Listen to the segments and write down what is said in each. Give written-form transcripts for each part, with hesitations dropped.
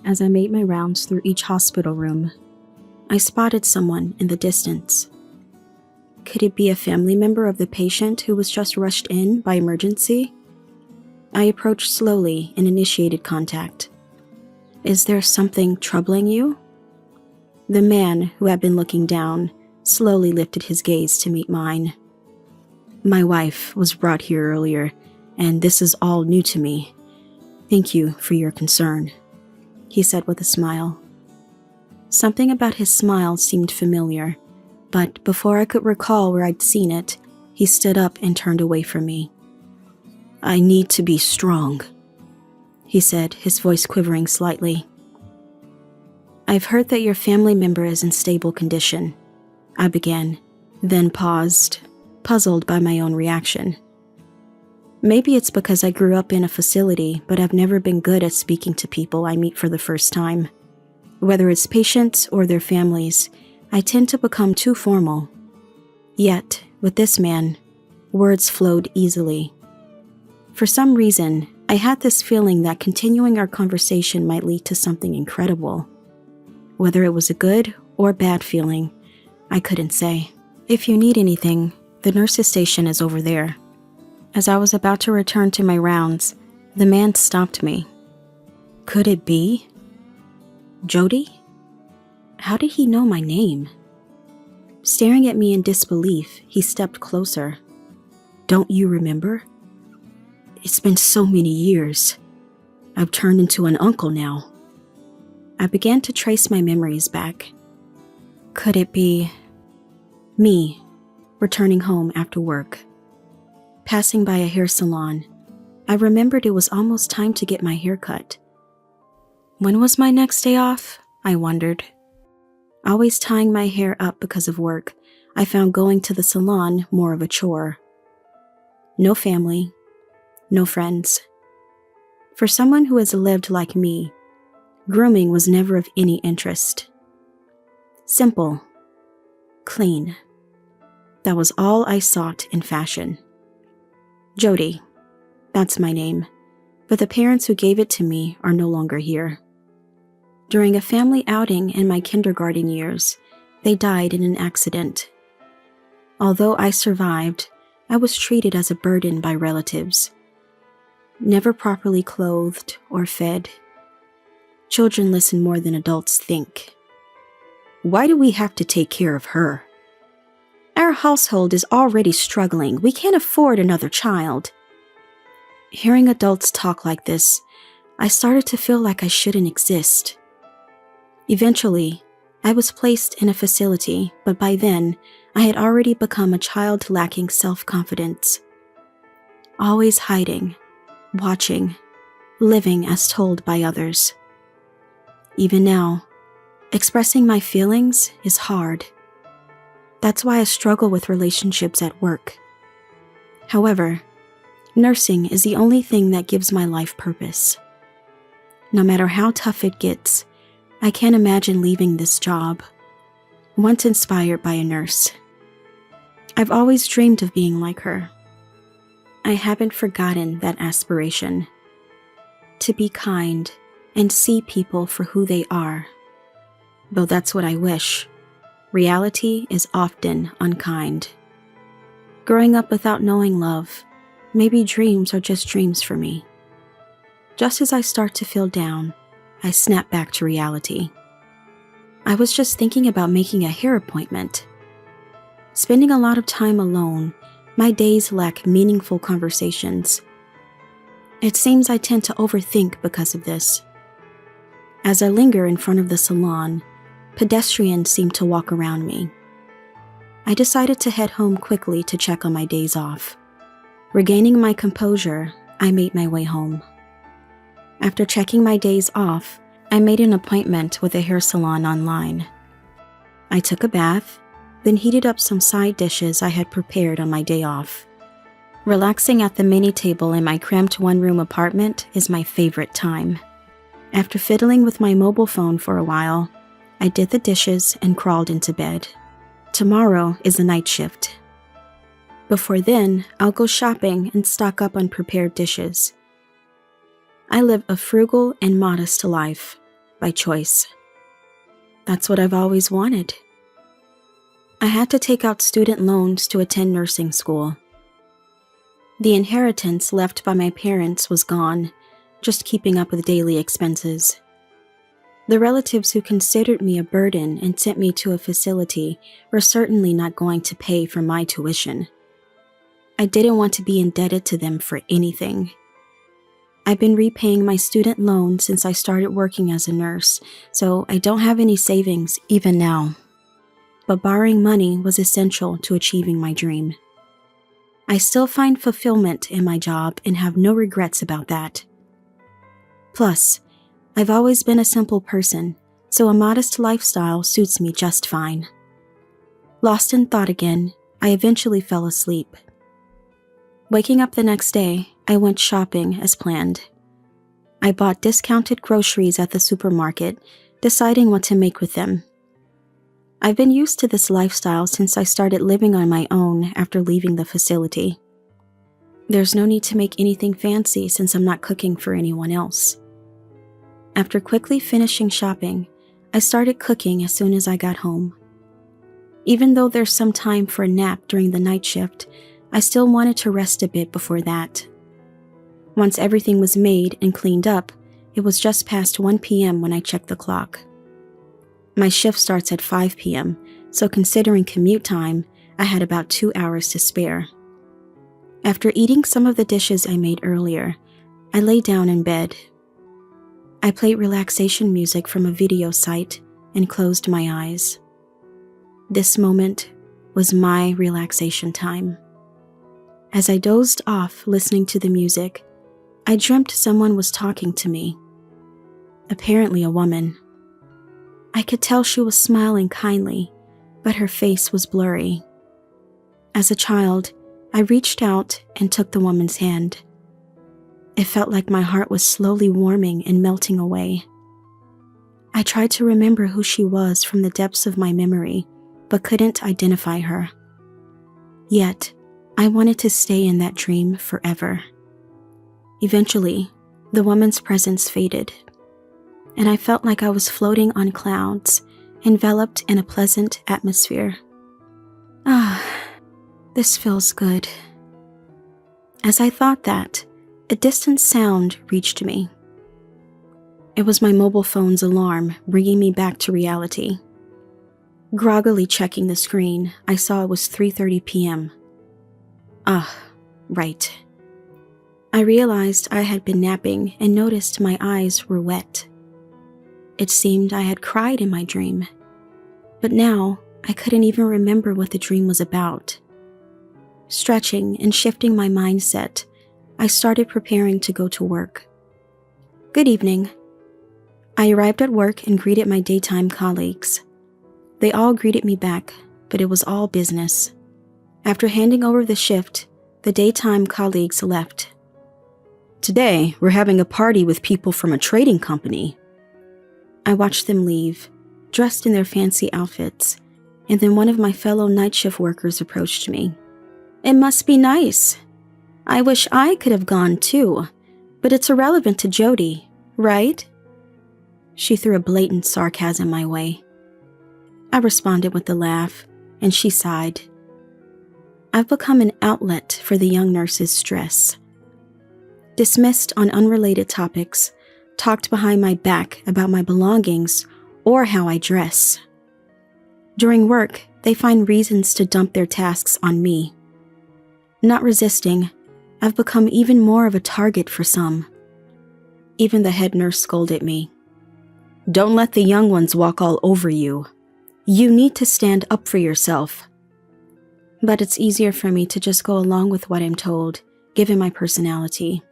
As I made my rounds through each hospital room, I spotted someone in the distance. Could it be a family member of the patient who was just rushed in by emergency? I approached slowly and initiated contact. "Is there something troubling you?" The man, who had been looking down, slowly lifted his gaze to meet mine. "My wife was brought here earlier, and this is all new to me. Thank you for your concern," he said with a smile. Something about his smile seemed familiar, but before I could recall where I'd seen it, he stood up and turned away from me. "I need to be strong," he said, his voice quivering slightly. "I've heard that your family member is in stable condition," I began, then paused, puzzled by my own reaction. Maybe it's because I grew up in a facility, but I've never been good at speaking to people I meet for the first time. Whether it's patients or their families, I tend to become too formal. Yet, with this man, words flowed easily. For some reason, I had this feeling that continuing our conversation might lead to something incredible. Whether it was a good or bad feeling, I couldn't say. "If you need anything, the nurse's station is over there." As I was about to return to my rounds, the man stopped me. Could it be Jody? How did he know my name? Staring at me in disbelief, he stepped closer. "Don't you remember? It's been so many years. I've turned into an uncle now." I began to trace my memories back. Could it be me, returning home after work? Passing by a hair salon, I remembered it was almost time to get my hair cut. When was my next day off? I wondered. Always tying my hair up because of work, I found going to the salon more of a chore. No family, no friends. For someone who has lived like me, grooming was never of any interest. Simple, clean. That was all I sought in fashion. Jody, that's my name, but the parents who gave it to me are no longer here. During a family outing in my kindergarten years, they died in an accident. Although I survived, I was treated as a burden by relatives. Never properly clothed or fed. Children listen more than adults think. Why do we have to take care of her? Our household is already struggling. We can't afford another child. Hearing adults talk like this, I started to feel like I shouldn't exist. Eventually, I was placed in a facility, but by then, I had already become a child lacking self-confidence. Always hiding, watching, living as told by others. Even now, expressing my feelings is hard. That's why I struggle with relationships at work. However, nursing is the only thing that gives my life purpose. No matter how tough it gets, I can't imagine leaving this job, once inspired by a nurse. I've always dreamed of being like her. I haven't forgotten that aspiration. To be kind and see people for who they are. Though that's what I wish. Reality is often unkind. Growing up without knowing love, maybe dreams are just dreams for me. Just as I start to feel down, I snap back to reality. I was just thinking about making a hair appointment. Spending a lot of time alone, my days lack meaningful conversations. It seems I tend to overthink because of this. As I linger in front of the salon, pedestrians seem to walk around me. I decided to head home quickly to check on my days off. Regaining my composure, I made my way home. After checking my days off, I made an appointment with a hair salon online. I took a bath, then heated up some side dishes I had prepared on my day off. Relaxing at the mini table in my cramped one-room apartment is my favorite time. After fiddling with my mobile phone for a while, I did the dishes and crawled into bed. Tomorrow is a night shift. Before then, I'll go shopping and stock up on prepared dishes. I live a frugal and modest life. by choice. That's what I've always wanted. I had to take out student loans to attend nursing school. The inheritance left by my parents was gone, just keeping up with daily expenses. The relatives who considered me a burden and sent me to a facility were certainly not going to pay for my tuition. I didn't want to be indebted to them for anything. I've been repaying my student loan since I started working as a nurse, so I don't have any savings even now. But borrowing money was essential to achieving my dream. I still find fulfillment in my job and have no regrets about that. Plus, I've always been a simple person, so a modest lifestyle suits me just fine. Lost in thought again, I eventually fell asleep. Waking up the next day, I went shopping as planned. I bought discounted groceries at the supermarket, deciding what to make with them. I've been used to this lifestyle since I started living on my own after leaving the facility. There's no need to make anything fancy since I'm not cooking for anyone else. After quickly finishing shopping, I started cooking as soon as I got home. Even though there's some time for a nap during the night shift, I still wanted to rest a bit before that. Once everything was made and cleaned up, it was just past 1 p.m. when I checked the clock. My shift starts at 5 p.m., so considering commute time, I had about 2 hours to spare. After eating some of the dishes I made earlier, I lay down in bed. I played relaxation music from a video site and closed my eyes. This moment was my relaxation time. As I dozed off listening to the music, I dreamt someone was talking to me. Apparently a woman. I could tell she was smiling kindly, but her face was blurry. As a child, I reached out and took the woman's hand. It felt like my heart was slowly warming and melting away. I tried to remember who she was from the depths of my memory, but couldn't identify her. Yet, I wanted to stay in that dream forever. Eventually, the woman's presence faded, and I felt like I was floating on clouds, enveloped in a pleasant atmosphere. This feels good. As I thought that, a distant sound reached me. It was my mobile phone's alarm, bringing me back to reality. Groggily checking the screen, I saw it was 3:30 p.m. Right. I realized I had been napping and noticed my eyes were wet. It seemed I had cried in my dream, but now I couldn't even remember what the dream was about. Stretching and shifting my mindset, I started preparing to go to work. Good evening. I arrived at work and greeted my daytime colleagues. They all greeted me back, but it was all business. After handing over the shift, the daytime colleagues left. Today, we're having a party with people from a trading company. I watched them leave, dressed in their fancy outfits, and then one of my fellow night shift workers approached me. It must be nice. I wish I could have gone too, but it's irrelevant to Jody, right? She threw a blatant sarcasm my way. I responded with a laugh, and she sighed. I've become an outlet for the young nurse's stress. Dismissed on unrelated topics, talked behind my back about my belongings or how I dress. During work, they find reasons to dump their tasks on me. Not resisting, I've become even more of a target for some. Even the head nurse scolded me. Don't let the young ones walk all over you. You need to stand up for yourself. But it's easier for me to just go along with what I'm told, given my personality.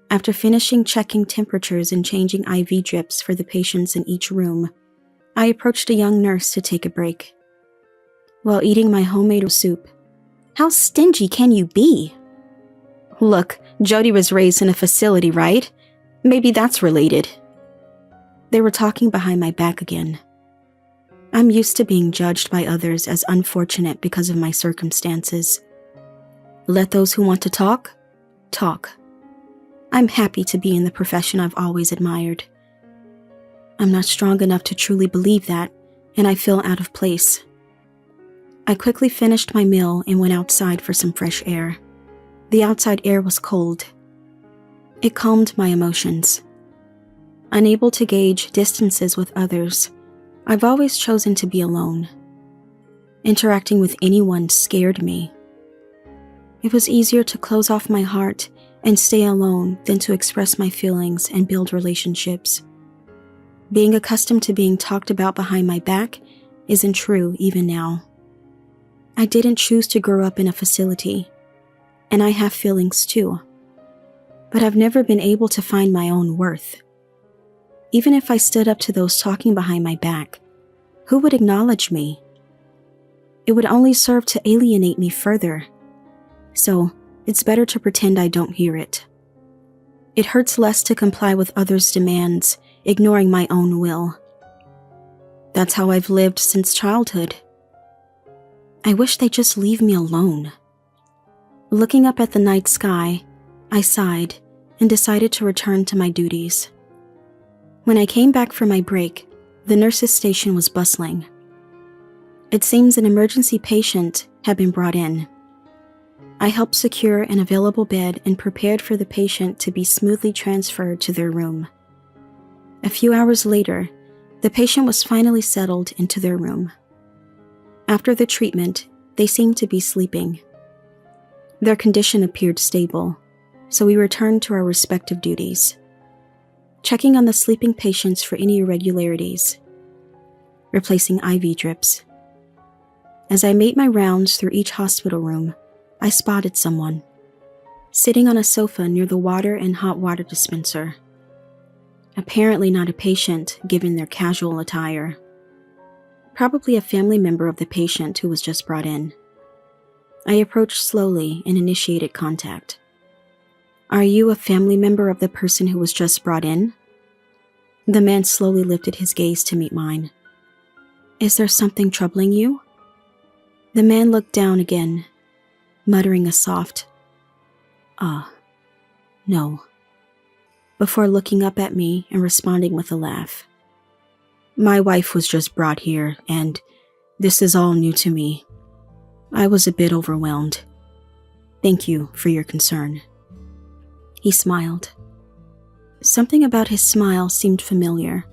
After finishing checking temperatures and changing IV drips for the patients in each room, I approached a young nurse to take a break. While eating my homemade soup, how stingy can you be? Look, Jody was raised in a facility, right? Maybe that's related. They were talking behind my back again. I'm used to being judged by others as unfortunate because of my circumstances. Let those who want to talk, talk. I'm happy to be in the profession I've always admired. I'm not strong enough to truly believe that, and I feel out of place. I quickly finished my meal and went outside for some fresh air. The outside air was cold. It calmed my emotions. Unable to gauge distances with others, I've always chosen to be alone. Interacting with anyone scared me. It was easier to close off my heart and stay alone than to express my feelings and build relationships. Being accustomed to being talked about behind my back isn't true even now. I didn't choose to grow up in a facility, and I have feelings too. But I've never been able to find my own worth. Even if I stood up to those talking behind my back, who would acknowledge me? It would only serve to alienate me further. So, it's better to pretend I don't hear it. It hurts less to comply with others' demands, ignoring my own will. That's how I've lived since childhood. I wish they'd just leave me alone. Looking up at the night sky, I sighed and decided to return to my duties. When I came back from my break, the nurse's station was bustling. It seems an emergency patient had been brought in. I helped secure an available bed and prepared for the patient to be smoothly transferred to their room. A few hours later, the patient was finally settled into their room. After the treatment, they seemed to be sleeping. Their condition appeared stable, so we returned to our respective duties, checking on the sleeping patients for any irregularities, replacing IV drips. As I made my rounds through each hospital room, I spotted someone, sitting on a sofa near the water and hot water dispenser. Apparently not a patient, given their casual attire. Probably a family member of the patient who was just brought in. I approached slowly and initiated contact. "Are you a family member of the person who was just brought in?" The man slowly lifted his gaze to meet mine. "Is there something troubling you?" The man looked down again, muttering a soft, no, before looking up at me and responding with a laugh. "My wife was just brought here, and this is all new to me. I was a bit overwhelmed. Thank you for your concern." He smiled. Something about his smile seemed familiar,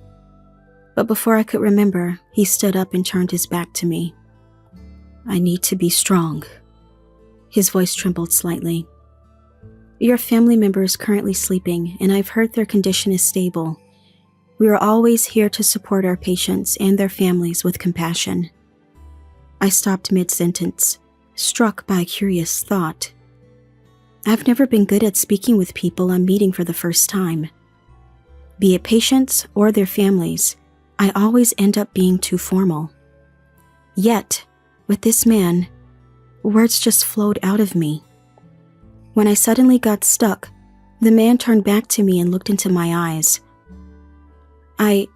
but before I could remember, he stood up and turned his back to me. "I need to be strong." His voice trembled slightly. "Your family member is currently sleeping, and I've heard their condition is stable. We are always here to support our patients and their families with compassion." I stopped mid-sentence, struck by a curious thought. I've never been good at speaking with people I'm meeting for the first time. Be it patients or their families, I always end up being too formal. Yet, with this man, words just flowed out of me. When I suddenly got stuck, the man turned back to me and looked into my eyes. I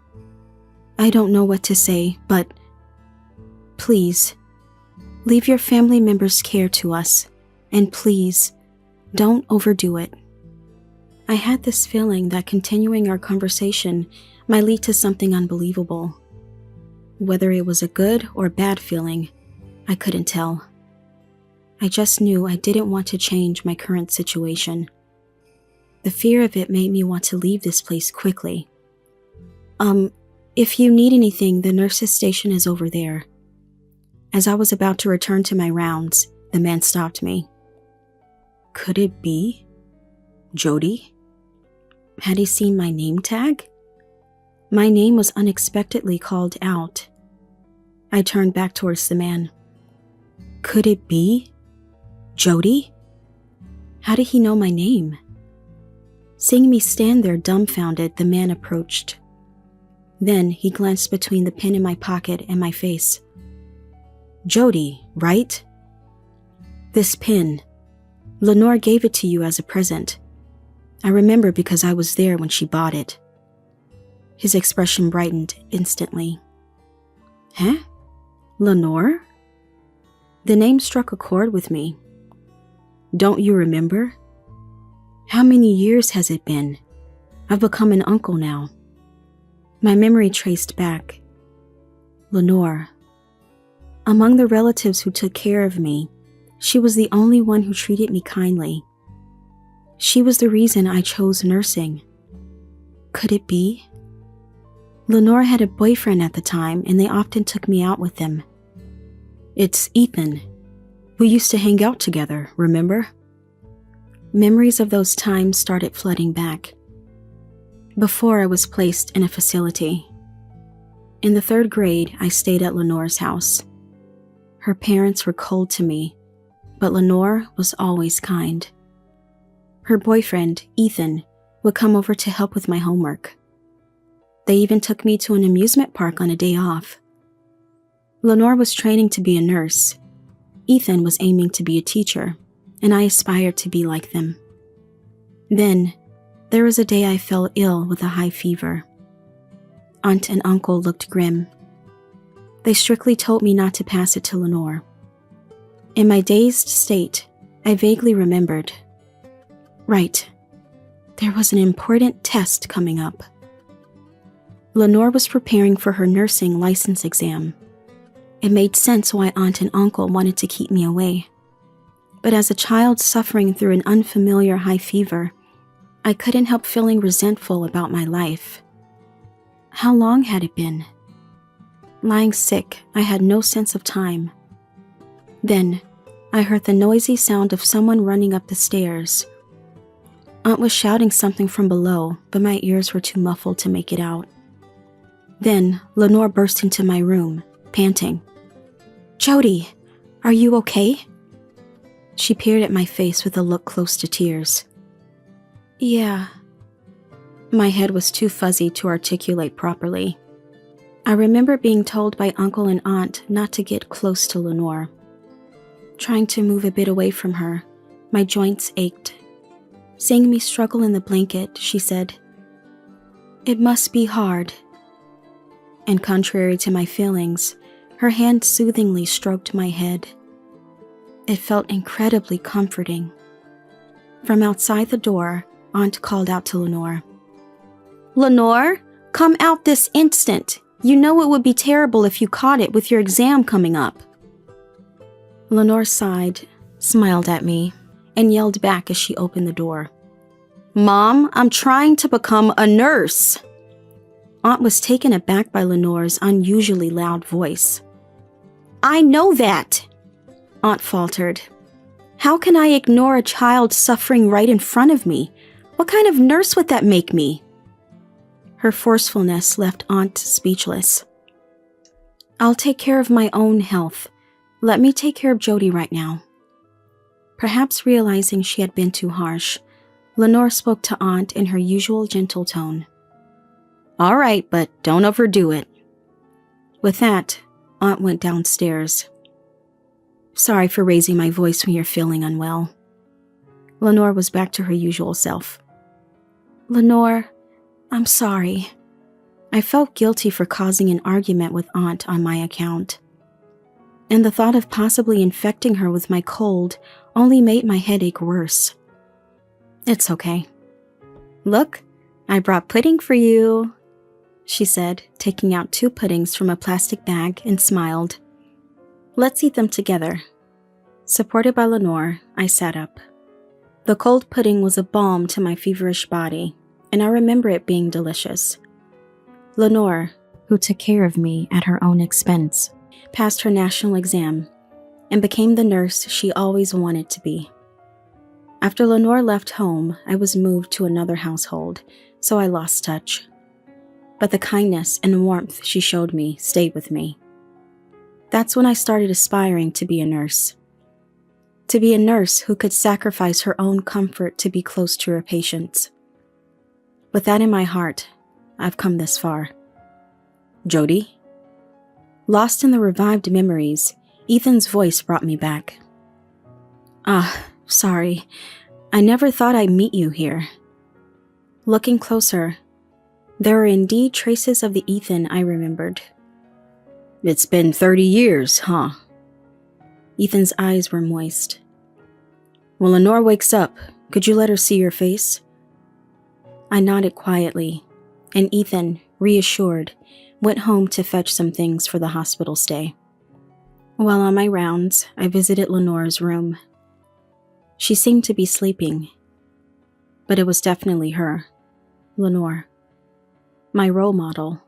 don't know what to say, but please, leave your family members' care to us, and please, don't overdo it. I had this feeling that continuing our conversation might lead to something unbelievable. Whether it was a good or bad feeling, I couldn't tell. I just knew I didn't want to change my current situation. The fear of it made me want to leave this place quickly. If you need anything, the nurse's station is over there." As I was about to return to my rounds, the man stopped me. Could it be Jody? Had he seen my name tag? My name was unexpectedly called out. I turned back towards the man. Could it be Jody? How did he know my name? Seeing me stand there dumbfounded, the man approached. Then he glanced between the pin in my pocket and my face. "Jody, right? This pin. Lenore gave it to you as a present. I remember because I was there when she bought it." His expression brightened instantly. "Huh? Lenore?" The name struck a chord with me. "Don't you remember? How many years has it been? I've become an uncle now." My memory traced back. Lenore. Among the relatives who took care of me, she was the only one who treated me kindly. She was the reason I chose nursing. Could it be? Lenore had a boyfriend at the time, and they often took me out with them. It's Ethan. We used to hang out together, remember? Memories of those times started flooding back. Before I was placed in a facility. In the 3rd grade, I stayed at Lenore's house. Her parents were cold to me, but Lenore was always kind. Her boyfriend, Ethan, would come over to help with my homework. They even took me to an amusement park on a day off. Lenore was training to be a nurse. Ethan was aiming to be a teacher, and I aspired to be like them. Then, there was a day I fell ill with a high fever. Aunt and uncle looked grim. They strictly told me not to pass it to Lenore. In my dazed state, I vaguely remembered. Right, there was an important test coming up. Lenore was preparing for her nursing license exam. It made sense why Aunt and Uncle wanted to keep me away. But as a child suffering through an unfamiliar high fever, I couldn't help feeling resentful about my life. How long had it been? Lying sick, I had no sense of time. Then, I heard the noisy sound of someone running up the stairs. Aunt was shouting something from below, but my ears were too muffled to make it out. Then, Lenore burst into my room, panting. "Jody, are you okay?" She peered at my face with a look close to tears. "Yeah." My head was too fuzzy to articulate properly. I remember being told by Uncle and Aunt not to get close to Lenore. Trying to move a bit away from her, my joints ached. Seeing me struggle in the blanket, she said, "It must be hard." And contrary to my feelings, her hand soothingly stroked my head. It felt incredibly comforting. From outside the door, Aunt called out to Lenore. "Lenore, come out this instant. You know it would be terrible if you caught it with your exam coming up." Lenore sighed, smiled at me, and yelled back as she opened the door. "Mom, I'm trying to become a nurse." Aunt was taken aback by Lenore's unusually loud voice. "I know that," Aunt faltered. "How can I ignore a child suffering right in front of me? What kind of nurse would that make me?" Her forcefulness left Aunt speechless. "I'll take care of my own health. Let me take care of Jody right now." Perhaps realizing she had been too harsh, Lenore spoke to Aunt in her usual gentle tone. "All right, but don't overdo it." With that, Aunt went downstairs. "Sorry for raising my voice when you're feeling unwell." Lenore was back to her usual self. "Lenore, I'm sorry." I felt guilty for causing an argument with Aunt on my account. And the thought of possibly infecting her with my cold only made my headache worse. "It's okay. Look, I brought pudding for you," she said, taking out 2 puddings from a plastic bag and smiled. "Let's eat them together." Supported by Lenore, I sat up. The cold pudding was a balm to my feverish body, and I remember it being delicious. Lenore, who took care of me at her own expense, passed her national exam and became the nurse she always wanted to be. After Lenore left home, I was moved to another household, so I lost touch. But the kindness and warmth she showed me stayed with me. That's when I started aspiring to be a nurse. To be a nurse who could sacrifice her own comfort to be close to her patients. With that in my heart, I've come this far. "Jody?" Lost in the revived memories, Ethan's voice brought me back. Sorry. I never thought I'd meet you here." Looking closer, there were indeed traces of the Ethan I remembered. "It's been 30 years, huh?" Ethan's eyes were moist. "When Lenore wakes up, could you let her see your face?" I nodded quietly, and Ethan, reassured, went home to fetch some things for the hospital stay. While on my rounds, I visited Lenore's room. She seemed to be sleeping, but it was definitely her, Lenore, my role model.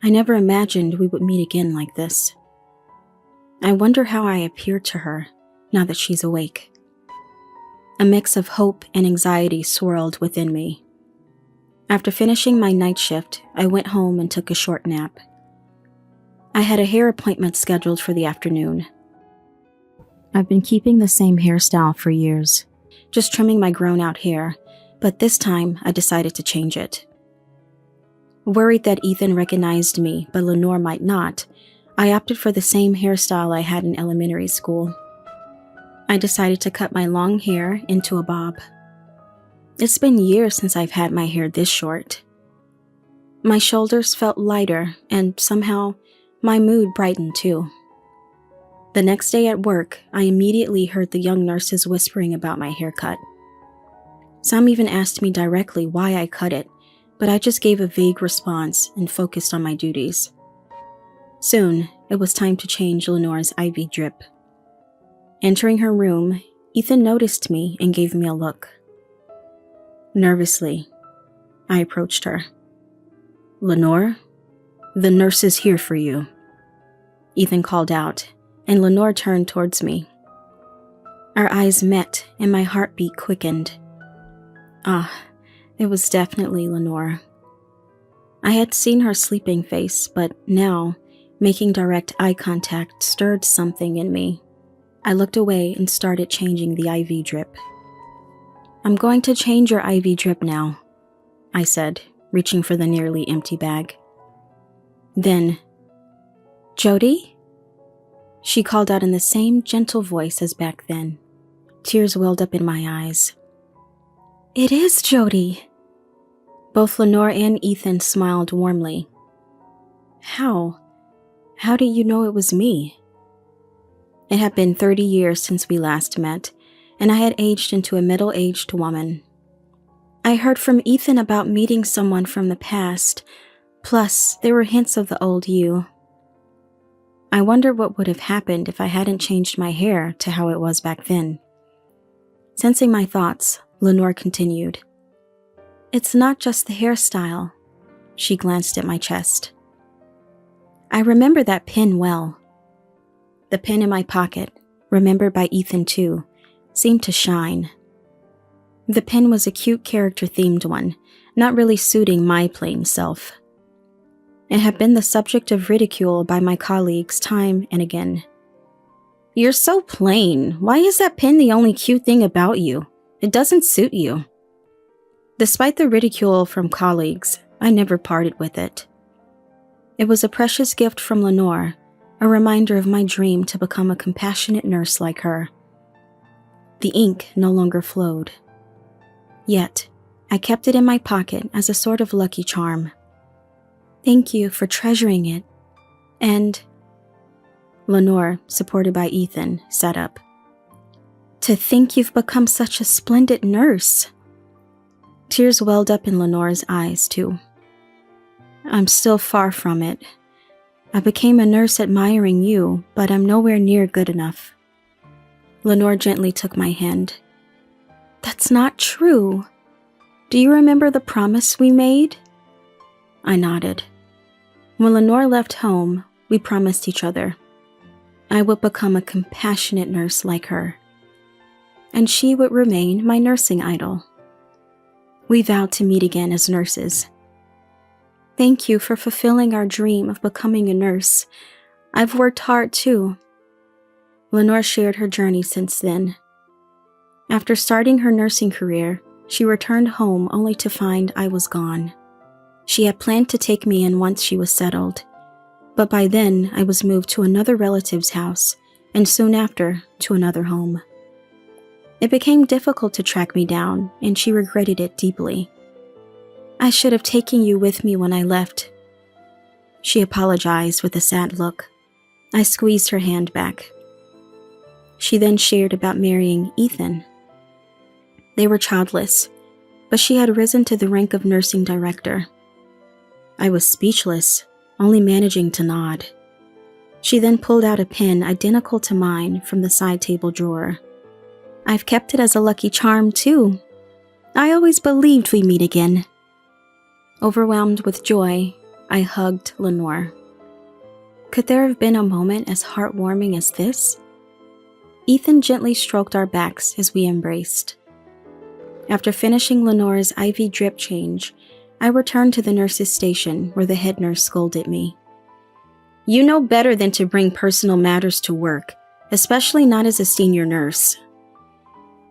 I never imagined we would meet again like this. I wonder how I appeared to her now that she's awake. A mix of hope and anxiety swirled within me. After finishing my night shift, I went home and took a short nap. I had a hair appointment scheduled for the afternoon. I've been keeping the same hairstyle for years, just trimming my grown-out hair, but this time I decided to change it. Worried that Ethan recognized me, but Lenore might not, I opted for the same hairstyle I had in elementary school. I decided to cut my long hair into a bob. It's been years since I've had my hair this short. My shoulders felt lighter, and somehow, my mood brightened too. The next day at work, I immediately heard the young nurses whispering about my haircut. Some even asked me directly why I cut it, but I just gave a vague response and focused on my duties. Soon, it was time to change Lenore's IV drip. Entering her room, Ethan noticed me and gave me a look. Nervously, I approached her. "Lenore, the nurse is here for you," Ethan called out, and Lenore turned towards me. Our eyes met and my heartbeat quickened. It was definitely Lenore. I had seen her sleeping face, but now, making direct eye contact stirred something in me. I looked away and started changing the IV drip. "I'm going to change your IV drip now," I said, reaching for the nearly empty bag. Then, "Jody?" She called out in the same gentle voice as back then. Tears welled up in my eyes. "It is Jody." Both Lenore and Ethan smiled warmly. How? How did you know it was me?" It had been 30 years since we last met, and I had aged into a middle-aged woman. I heard from Ethan about meeting someone from the past, plus there were hints of the old you. I wonder what would have happened if I hadn't changed my hair to how it was back then. Sensing my thoughts, Lenore continued. "It's not just the hairstyle." She glanced at my chest. I remember that pin well. The pin in my pocket, remembered by Ethan too, seemed to shine. The pin was a cute character-themed one, not really suiting my plain self. It had been the subject of ridicule by my colleagues time and again. "You're so plain. Why is that pin the only cute thing about you? It doesn't suit you." Despite the ridicule from colleagues, I never parted with it. It was a precious gift from Lenore, a reminder of my dream to become a compassionate nurse like her. The ink no longer flowed. Yet, I kept it in my pocket as a sort of lucky charm. "Thank you for treasuring it." And Lenore, supported by Ethan, sat up. "To think you've become such a splendid nurse." Tears welled up in Lenore's eyes, too. "I'm still far from it. I became a nurse admiring you, but I'm nowhere near good enough." Lenore gently took my hand. "That's not true. Do you remember the promise we made?" I nodded. When Lenore left home, we promised each other. I would become a compassionate nurse like her, and she would remain my nursing idol. We vowed to meet again as nurses. Thank you for fulfilling our dream of becoming a nurse. I've worked hard too. Lenore shared her journey since then. After starting her nursing career, she returned home only to find I was gone. She had planned to take me in once she was settled, but by then I was moved to another relative's house, and soon after to another home. It became difficult to track me down, and she regretted it deeply. "I should have taken you with me when I left." She apologized with a sad look. I squeezed her hand back. She then shared about marrying Ethan. They were childless, but she had risen to the rank of nursing director. I was speechless, only managing to nod. She then pulled out a pin identical to mine from the side table drawer. I've kept it as a lucky charm, too. I always believed we'd meet again. Overwhelmed with joy, I hugged Lenore. Could there have been a moment as heartwarming as this? Ethan gently stroked our backs as we embraced. After finishing Lenore's IV drip change, I returned to the nurse's station where the head nurse scolded me. You know better than to bring personal matters to work, especially not as a senior nurse.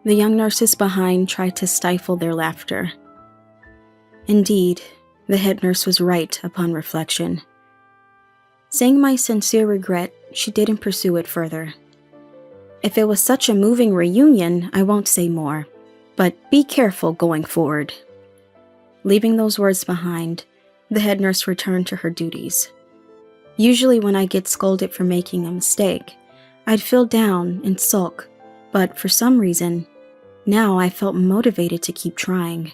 The young nurses behind tried to stifle their laughter. Indeed, the head nurse was right upon reflection. Seeing my sincere regret, she didn't pursue it further. If it was such a moving reunion, I won't say more, but be careful going forward. Leaving those words behind, the head nurse returned to her duties. Usually when I get scolded for making a mistake, I'd feel down and sulk, but for some reason, now I felt motivated to keep trying.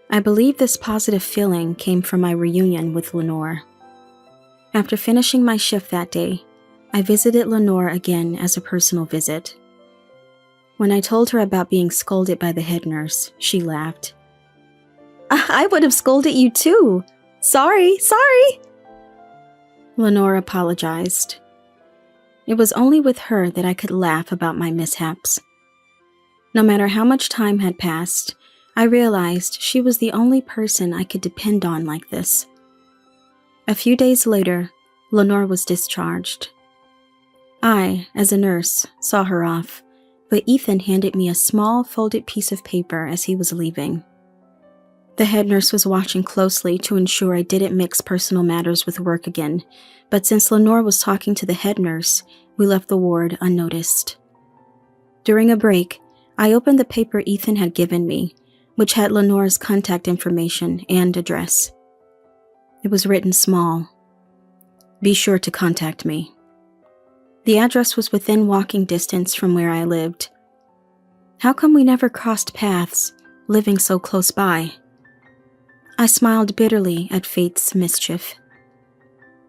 I believe this positive feeling came from my reunion with Lenore. After finishing my shift that day, I visited Lenore again as a personal visit. When I told her about being scolded by the head nurse, she laughed. I would have scolded you too. Sorry. Lenore apologized. It was only with her that I could laugh about my mishaps. No matter how much time had passed, I realized she was the only person I could depend on like this. A few days later, Lenore was discharged. I, as a nurse, saw her off, but Ethan handed me a small folded piece of paper as he was leaving. The head nurse was watching closely to ensure I didn't mix personal matters with work again, but since Lenore was talking to the head nurse, we left the ward unnoticed. During a break, I opened the paper Ethan had given me, which had Lenore's contact information and address. It was written small. Be sure to contact me. The address was within walking distance from where I lived. How come we never crossed paths, living so close by? I smiled bitterly at fate's mischief.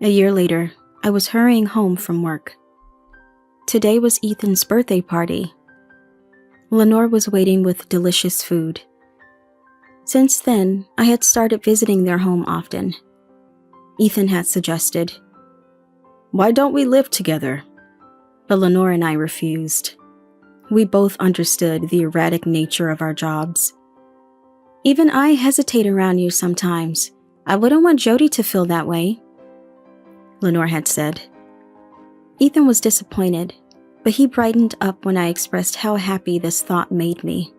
A year later, I was hurrying home from work. Today was Ethan's birthday party. Lenore was waiting with delicious food. Since then, I had started visiting their home often. Ethan had suggested, "Why don't we live together?" But Lenore and I refused. We both understood the erratic nature of our jobs. Even I hesitate around you sometimes. I wouldn't want Jody to feel that way, Lenore had said. Ethan was disappointed, but he brightened up when I expressed how happy this thought made me.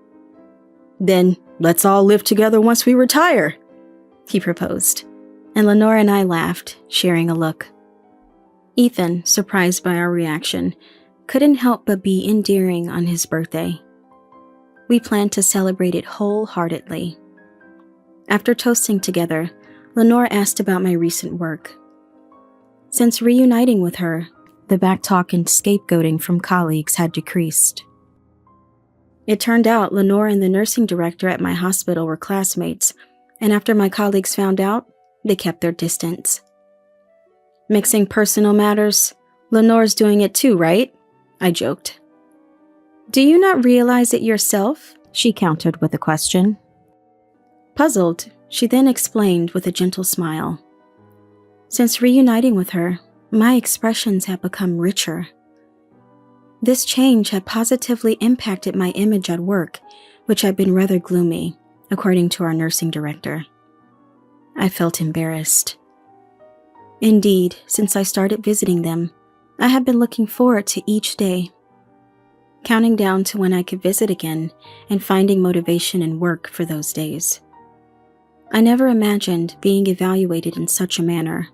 Then let's all live together once we retire, he proposed, and Lenore and I laughed, sharing a look. Ethan, surprised by our reaction, couldn't help but be endearing on his birthday. We planned to celebrate it wholeheartedly. After toasting together, Lenore asked about my recent work. Since reuniting with her, the backtalk and scapegoating from colleagues had decreased. It turned out Lenore and the nursing director at my hospital were classmates, and after my colleagues found out, they kept their distance. Mixing personal matters, Lenore's doing it too, right? I joked. Do you not realize it yourself? She countered with a question. Puzzled, she then explained with a gentle smile. Since reuniting with her, my expressions have become richer. This change had positively impacted my image at work, which had been rather gloomy, according to our nursing director. I felt embarrassed. Indeed, since I started visiting them, I had been looking forward to each day, counting down to when I could visit again and finding motivation in work for those days. I never imagined being evaluated in such a manner.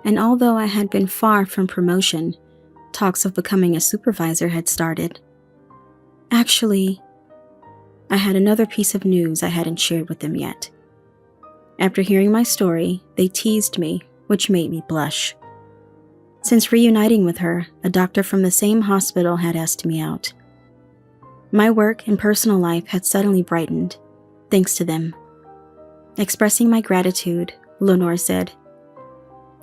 And although I had been far from promotion, talks of becoming a supervisor had started. Actually, I had another piece of news I hadn't shared with them yet. After hearing my story, they teased me, which made me blush. Since reuniting with her, a doctor from the same hospital had asked me out. My work and personal life had suddenly brightened, thanks to them. Expressing my gratitude, Lenore said.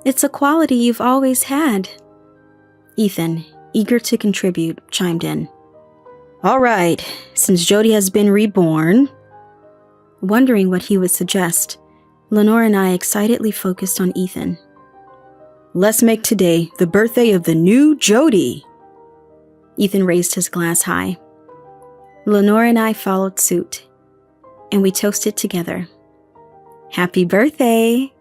It's a quality you've always had. Ethan, eager to contribute, chimed in. All right, since Jody has been reborn. Wondering what he would suggest, Lenore and I excitedly focused on Ethan. Let's make today the birthday of the new Jody. Ethan raised his glass high. Lenore and I followed suit, and we toasted together. Happy birthday!